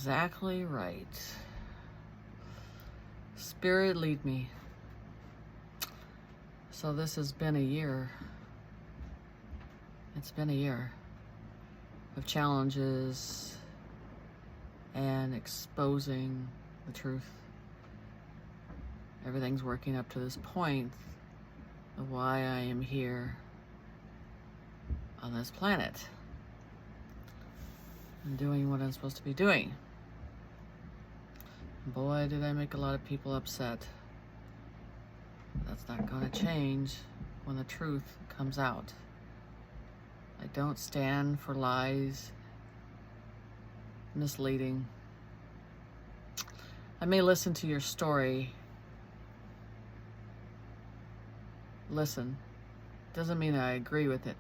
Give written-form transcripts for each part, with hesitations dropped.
exactly right. Spirit, lead me. So this has been a year. It's been a year of challenges and exposing the truth. Everything's working up to this point of why I am here on this planet and doing what I'm supposed to be doing. Boy, did I make a lot of people upset. That's not going to change when the truth comes out. I don't stand for lies, misleading. I may listen to your story. Listen. Doesn't mean I agree with it.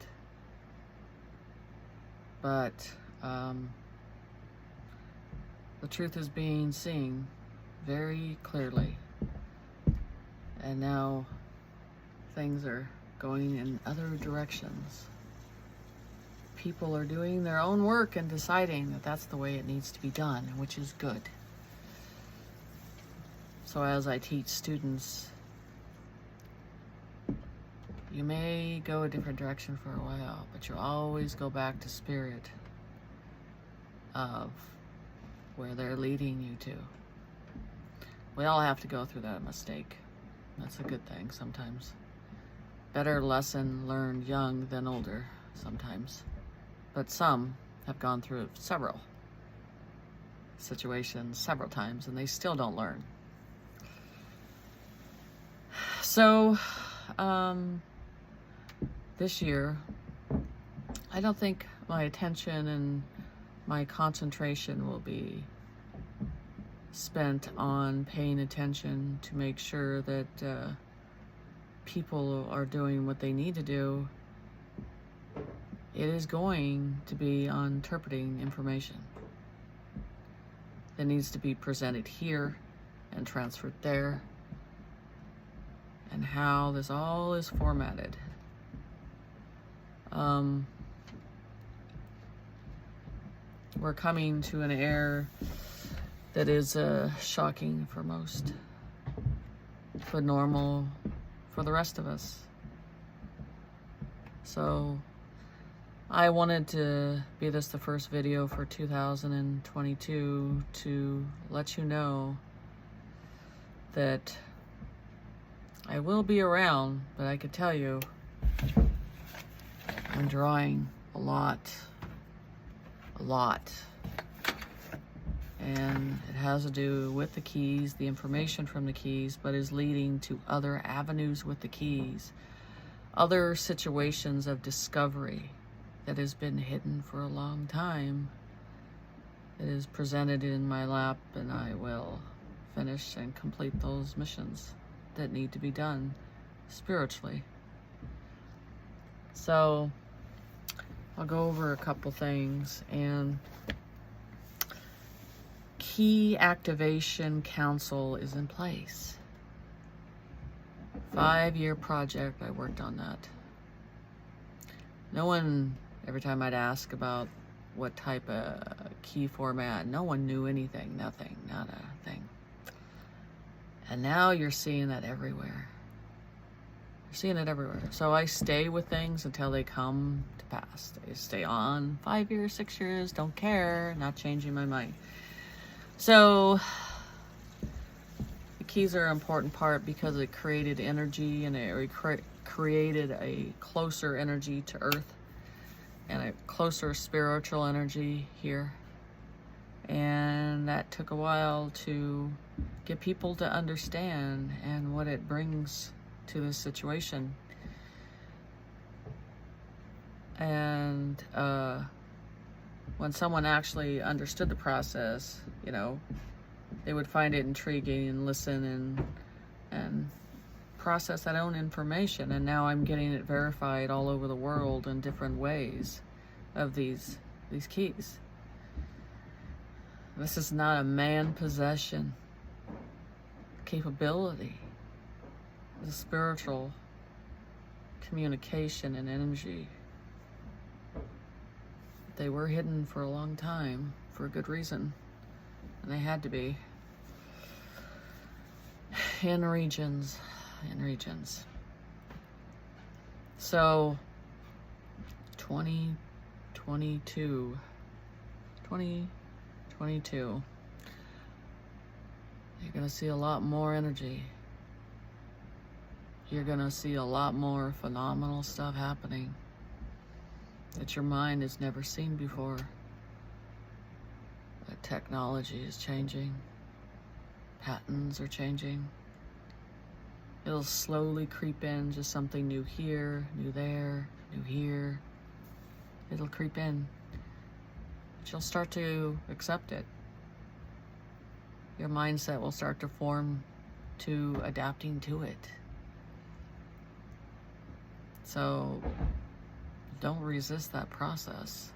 But the truth is being seen very clearly. And now things are going in other directions. People are doing their own work and deciding that that's the way it needs to be done, which is good. So as I teach students, you may go a different direction for a while, but you always go back to spirit of where they're leading you to. We all have to go through that mistake. That's a good thing sometimes. Better lesson learned young than older sometimes. But some have gone through several situations several times and they still don't learn. So, this year, I don't think my attention and my concentration will be spent on paying attention to make sure that people are doing what they need to do. It is going to be on interpreting information that needs to be presented here and transferred there, and how this all is formatted. We're coming to an era that is shocking for most, but normal for the rest of us. So I wanted to be the first video for 2022 to let you know that I will be around, but I could tell you I'm drawing a lot. And it has to do with the keys, the information from the keys, but is leading to other avenues with the keys, other situations of discovery that has been hidden for a long time. It is presented in my lap, and I will finish and complete those missions that need to be done spiritually. So I'll go over a couple things. And Key Activation Council is in place. 5-year project. I worked on that. No one, every time I'd ask about what type of key format, no one knew anything. Nothing, not a thing. And now you're seeing that everywhere. You're seeing it everywhere. So I stay with things until they come to pass. I stay on 5 years, 6 years, don't care, not changing my mind. So the keys are an important part because it created energy, and it created a closer energy to Earth and a closer spiritual energy here. And that took a while to get people to understand and what it brings to this situation. And when someone actually understood the process, you know, they would find it intriguing and listen and process that own information. And now I'm getting it verified all over the world in different ways of these keys. This is not a man possession capability. It's a spiritual communication and energy. They were hidden for a long time for a good reason. And they had to be. In regions. So, 2022. You're going to see a lot more energy. You're going to see a lot more phenomenal stuff happening that your mind has never seen before. That technology is changing. Patterns are changing. It'll slowly creep in, just something new here, new there, new here. It'll creep in. But you'll start to accept it. Your mindset will start to form to adapting to it. So don't resist that process.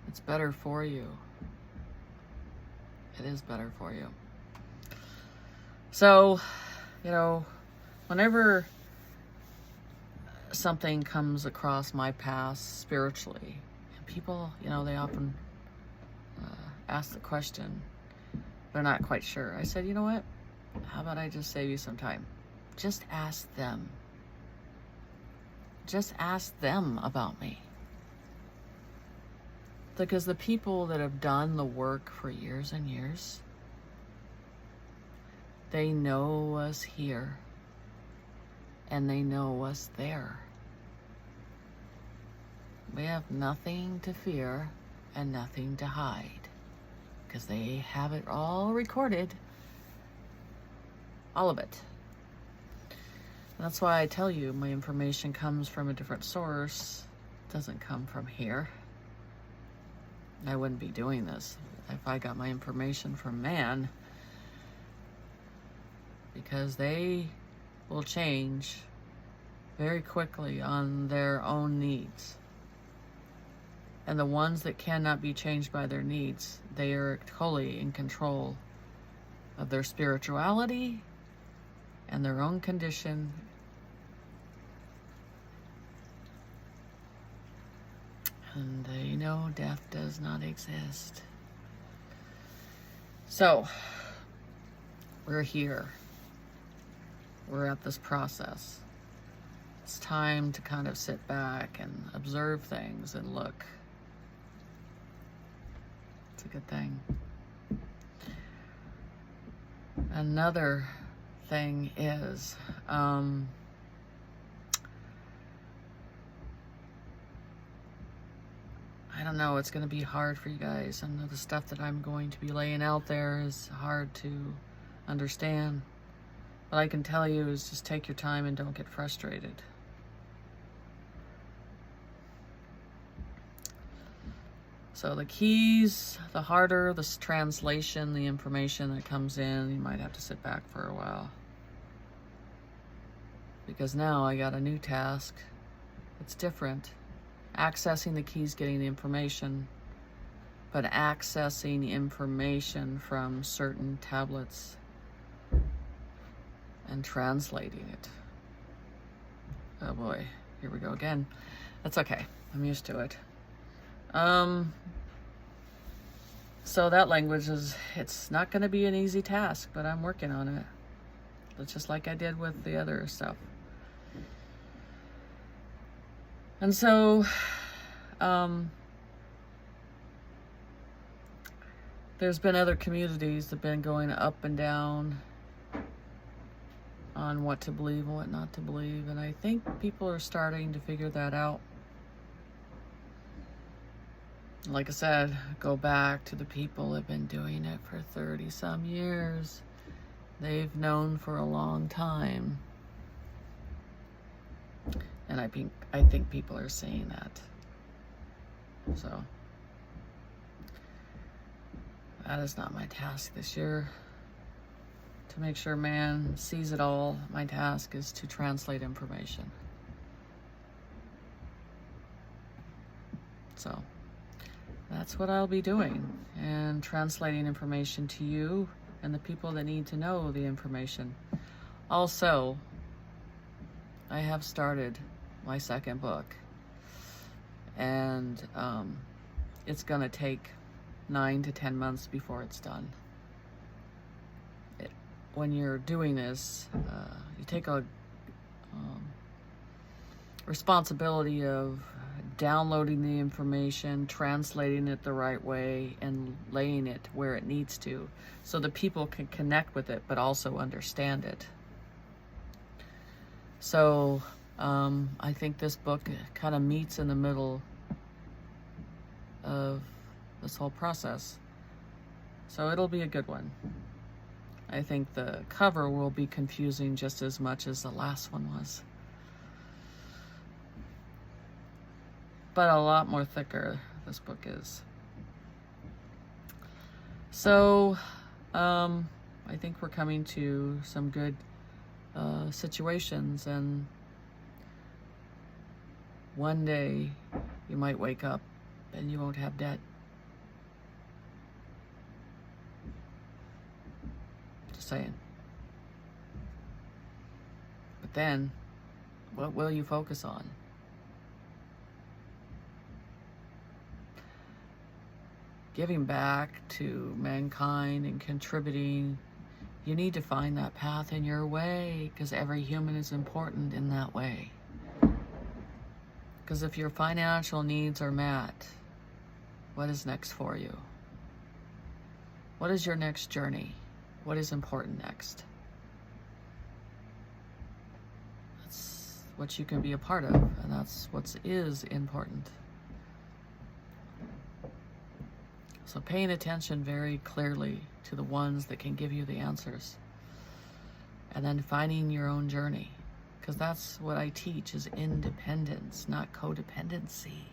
It's better for you. It is better for you. So, whenever something comes across my past spiritually, and people, they often ask the question, they're not quite sure. I said, you know what? How about I just save you some time? Just ask them. Just ask them about me. Because the people that have done the work for years and years, they know us here and they know us there. We have nothing to fear and nothing to hide because they have it all recorded, all of it. That's why I tell you my information comes from a different source. It doesn't come from here. I wouldn't be doing this if I got my information from man, because they will change very quickly on their own needs. And the ones that cannot be changed by their needs, they are totally in control of their spirituality and their own condition. And they know death does not exist. So, we're here. We're at this process. It's time to kind of sit back and observe things and look. It's a good thing. Another thing is, I don't know, it's going to be hard for you guys. I know the stuff that I'm going to be laying out there is hard to understand. What I can tell you is just take your time and don't get frustrated. So the keys, the harder the translation, the information that comes in, you might have to sit back for a while. Because now I got a new task. It's different. Accessing the keys, getting the information, but accessing information from certain tablets and translating it. Oh boy, here we go again. That's okay. I'm used to it. So that language it's not going to be an easy task, but I'm working on it. But just like I did with the other stuff. And so, there's been other communities that have been going up and down on what to believe and what not to believe. And I think people are starting to figure that out. Like I said, go back to the people that have been doing it for 30 some years. They've known for a long time. And I think people are seeing that. So that is not my task this year. To make sure man sees it all, my task is to translate information. So that's what I'll be doing, and translating information to you and the people that need to know the information. Also, I have started my second book, and it's gonna take 9 to 10 months before it's done. When you're doing this, you take a responsibility of downloading the information, translating it the right way, and laying it where it needs to so that people can connect with it but also understand it. So I think this book kind of meets in the middle of this whole process. So it'll be a good one. I think the cover will be confusing just as much as the last one was. But a lot more thicker, this book is. So, I think we're coming to some good situations, and one day you might wake up and you won't have debt. Just saying. But then, what will you focus on? Giving back to mankind and contributing, you need to find that path in your way, because every human is important in that way. Because if your financial needs are met, what is next for you? What is your next journey? What is important next? That's what you can be a part of, and that's what is important. So paying attention very clearly to the ones that can give you the answers. And then finding your own journey. Because that's what I teach, is independence, not codependency.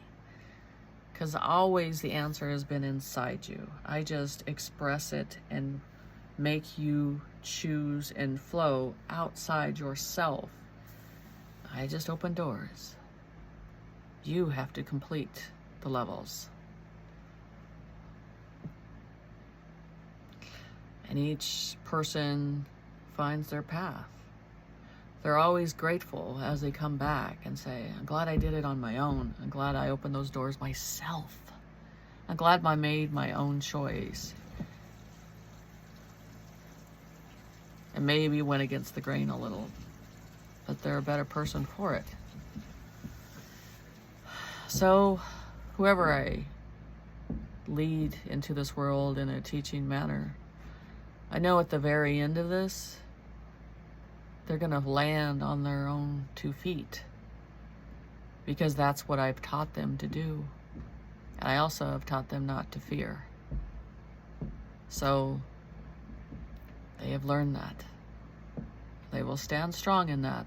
Because always the answer has been inside you. I just express it and make you choose and flow outside yourself. I just open doors. You have to complete the levels. And each person finds their path. They're always grateful as they come back and say, I'm glad I did it on my own. I'm glad I opened those doors myself. I'm glad I made my own choice. And maybe went against the grain a little, but they're a better person for it. So, whoever I lead into this world in a teaching manner, I know at the very end of this, they're going to land on their own 2 feet, because that's what I've taught them to do. And I also have taught them not to fear. So they have learned that. They will stand strong in that.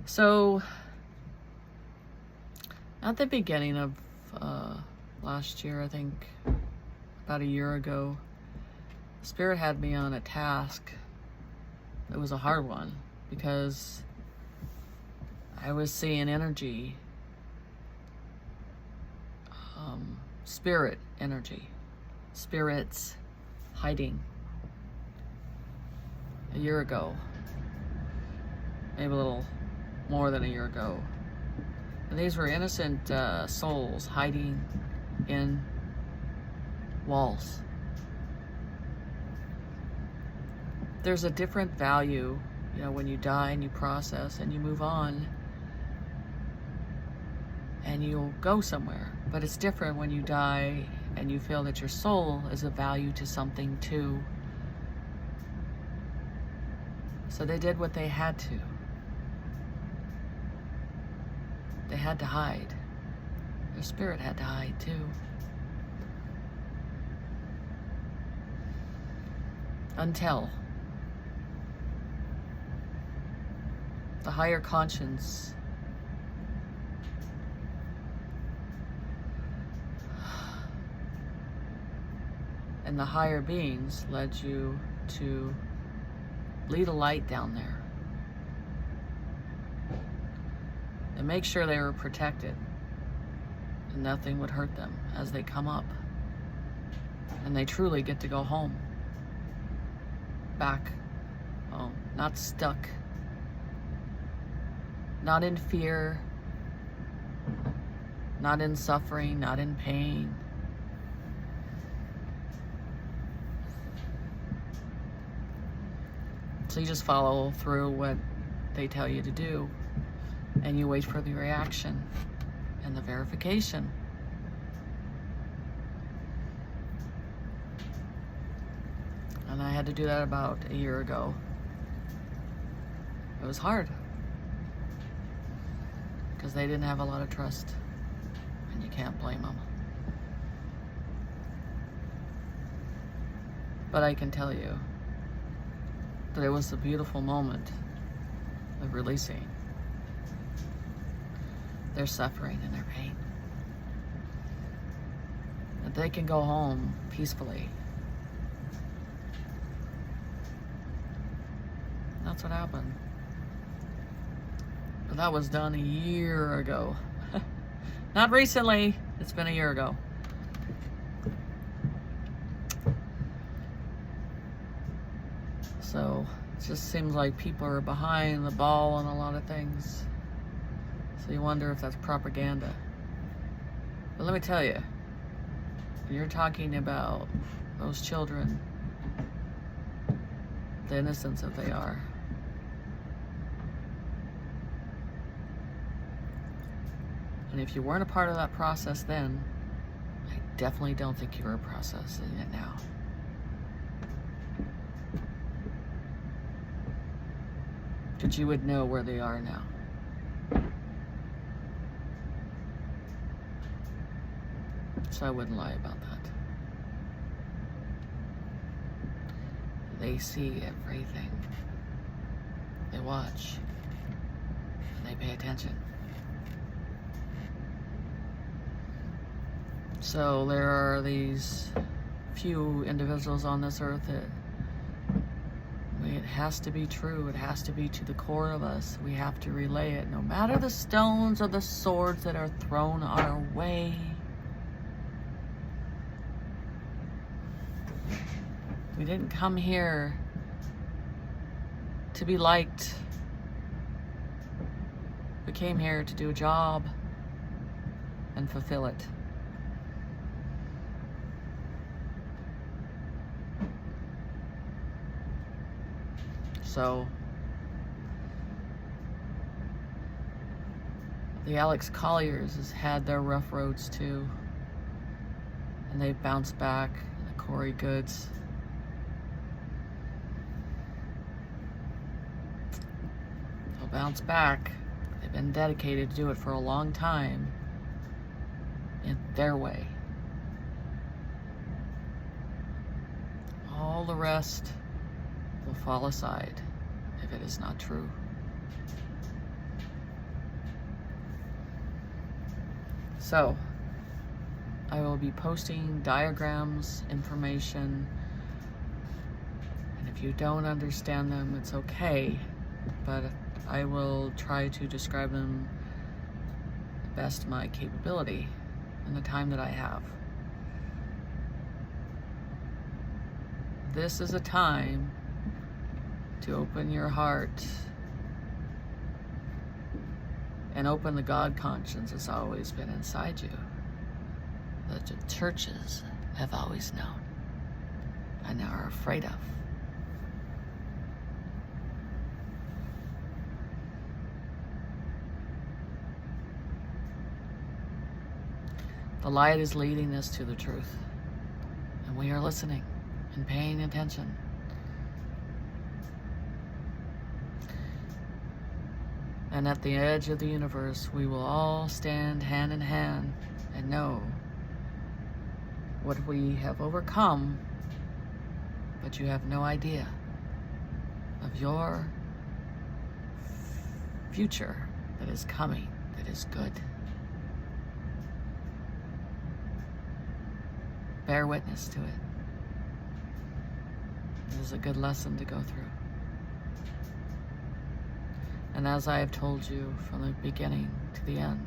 So at the beginning of last year, I think about a year ago, Spirit had me on a task. It was a hard one, because I was seeing energy, spirit energy, spirits hiding a year ago, maybe a little more than a year ago. And these were innocent souls hiding in walls. There's a different value, when you die and you process and you move on and you'll go somewhere. But it's different when you die and you feel that your soul is of value to something too. So they did what they had to. They had to hide. Their spirit had to hide too. Until the higher conscience and the higher beings led you to lead a light down there and make sure they were protected and nothing would hurt them as they come up, and they truly get to go home, back home, not stuck, not in fear, not in suffering, not in pain. So you just follow through what they tell you to do, and you wait for the reaction and the verification. And I had to do that about a year ago. It was hard because they didn't have a lot of trust, and you can't blame them. But I can tell you that it was a beautiful moment of releasing their suffering and their pain. That they can go home peacefully. That's what happened. But that was done a year ago. Not recently, it's been a year ago. So it just seems like people are behind the ball on a lot of things. So you wonder if that's propaganda. But let me tell you, you're talking about those children, the innocence that they are. And if you weren't a part of that process then, I definitely don't think you were processing it now. But you would know where they are now. So I wouldn't lie about that. They see everything. They watch. And they pay attention. So there are these few individuals on this earth that it has to be true. It has to be to the core of us. We have to relay it, no matter the stones or the swords that are thrown our way. We didn't come here to be liked. We came here to do a job and fulfill it. So the Alex Colliers has had their rough roads too, and they've bounced back. The Corey Goods, they'll bounce back. They've been dedicated to do it for a long time in their way. All the rest will fall aside if it is not true. So, I will be posting diagrams, information, and if you don't understand them, it's okay, but I will try to describe them the best of my capability in the time that I have. This is a time to open your heart and open the God conscience that's always been inside you, that the churches have always known and are afraid of. The light is leading us to the truth, and we are listening and paying attention. And at the edge of the universe, we will all stand hand in hand and know what we have overcome, but you have no idea of your future that is coming, that is good. Bear witness to it. It is a good lesson to go through. And as I have told you from the beginning to the end,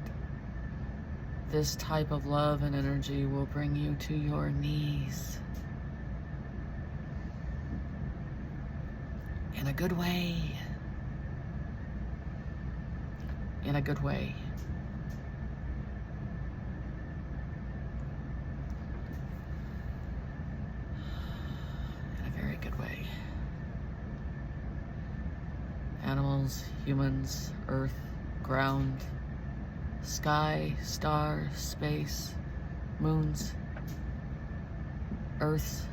this type of love and energy will bring you to your knees. In a good way. In a good way. animals, humans, earth, ground, sky, stars, space, moons, earths,